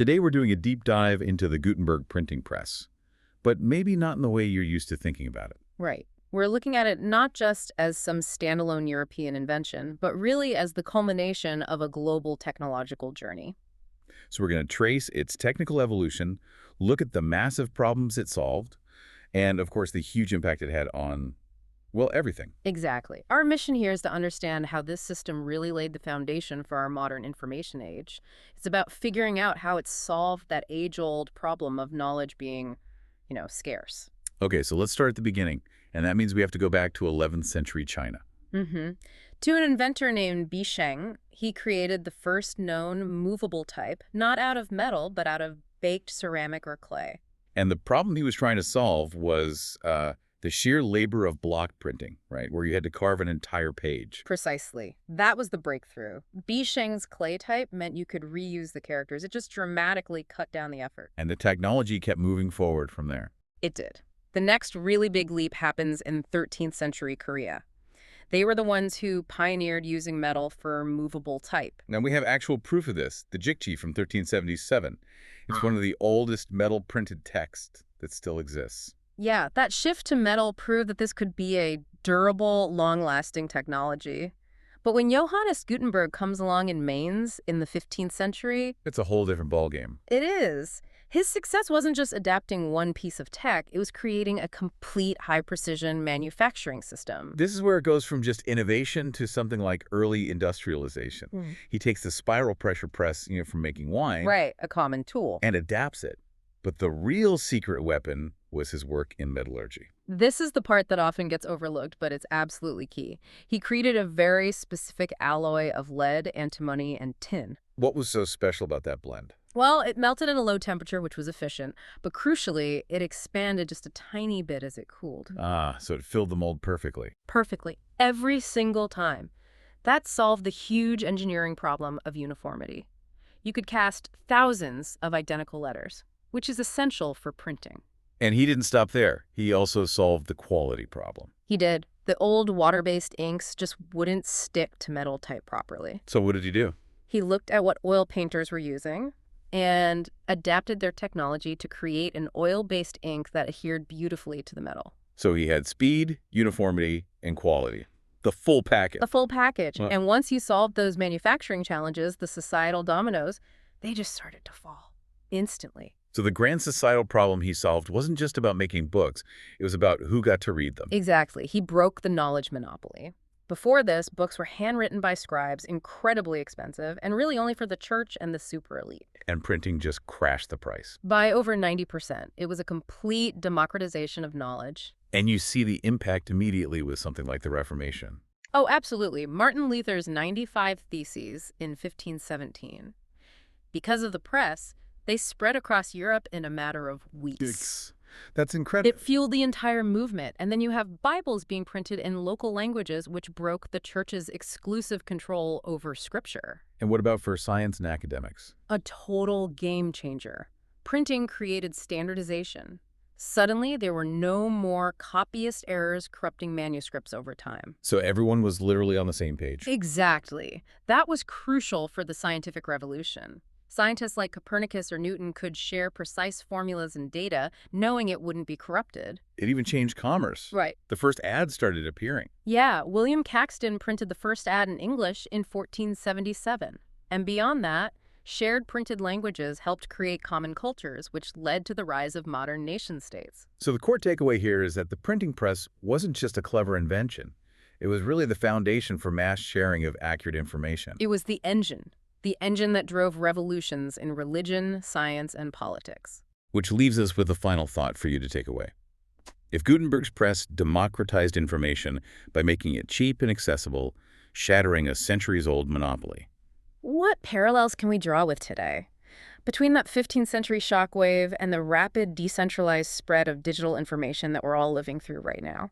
Today we're doing a deep dive into the Gutenberg printing press, but maybe not in the way you're used to thinking about it. Right. We're looking at it not just as some standalone European invention, but really as the culmination of a global technological journey. So we're going to trace its technical evolution, look at the massive problems it solved, and of course the huge impact it had on, well, everything. Exactly. Our mission here is to understand how this system really laid the foundation for our modern information age. It's about figuring out how it solved that age-old problem of knowledge being, scarce. Okay, so let's start at the beginning, and that means we have to go back to 11th century China. Mm-hmm. To an inventor named Bi Sheng, he created the first known movable type, not out of metal, but out of baked ceramic or clay. And the problem he was trying to solve was the sheer labor of block printing, right, where you had to carve an entire page. Precisely. That was the breakthrough. Bi Sheng's clay type meant you could reuse the characters. It just dramatically cut down the effort. And the technology kept moving forward from there. It did. The next really big leap happens in 13th century Korea. They were the ones who pioneered using metal for movable type. Now, we have actual proof of this, the Jikchi from 1377. It's one of the oldest metal printed texts that still exists. Yeah, that shift to metal proved that this could be a durable, long-lasting technology. But when Johannes Gutenberg comes along in Mainz in the 15th century... It's a whole different ballgame. It is. His success wasn't just adapting one piece of tech, it was creating a complete high-precision manufacturing system. This is where it goes from just innovation to something like early industrialization. He takes the spiral pressure press, from making wine. Right, a common tool. And adapts it. But the real secret weapon was his work in metallurgy. This is the part that often gets overlooked, but it's absolutely key. He created a very specific alloy of lead, antimony, and tin. What was so special about that blend? Well, it melted at a low temperature, which was efficient, but crucially, it expanded just a tiny bit as it cooled. Ah, so it filled the mold perfectly. Perfectly. Every single time. That solved the huge engineering problem of uniformity. You could cast thousands of identical letters, which is essential for printing. And he didn't stop there. He also solved the quality problem. He did. The old water-based inks just wouldn't stick to metal type properly. So what did he do? He looked at what oil painters were using and adapted their technology to create an oil-based ink that adhered beautifully to the metal. So he had speed, uniformity, and quality. The full package. The full package. And once he solved those manufacturing challenges, the societal dominoes, they just started to fall instantly. So the grand societal problem he solved wasn't just about making books. It was about who got to read them. Exactly. He broke the knowledge monopoly. Before this, books were handwritten by scribes, incredibly expensive, and really only for the church and the super elite. And printing just crashed the price. By over 90%. It was a complete democratization of knowledge. And you see the impact immediately with something like the Reformation. Oh, absolutely. Martin Luther's 95 Theses in 1517. Because of the press, they spread across Europe in a matter of weeks. That's incredible. It fueled the entire movement. And then you have Bibles being printed in local languages, which broke the church's exclusive control over scripture. And what about for science and academics? A total game changer. Printing created standardization. Suddenly, there were no more copyist errors corrupting manuscripts over time. So everyone was literally on the same page. Exactly. That was crucial for the scientific revolution. Scientists like Copernicus or Newton could share precise formulas and data, knowing it wouldn't be corrupted. It even changed commerce. Right. The first ads started appearing. Yeah, William Caxton printed the first ad in English in 1477. And beyond that, shared printed languages helped create common cultures, which led to the rise of modern nation-states. So the core takeaway here is that the printing press wasn't just a clever invention. It was really the foundation for mass sharing of accurate information. It was the engine that drove revolutions in religion, science, and politics. Which leaves us with a final thought for you to take away. If Gutenberg's press democratized information by making it cheap and accessible, shattering a centuries-old monopoly. What parallels can we draw with today? Between that 15th century shockwave and the rapid decentralized spread of digital information that we're all living through right now.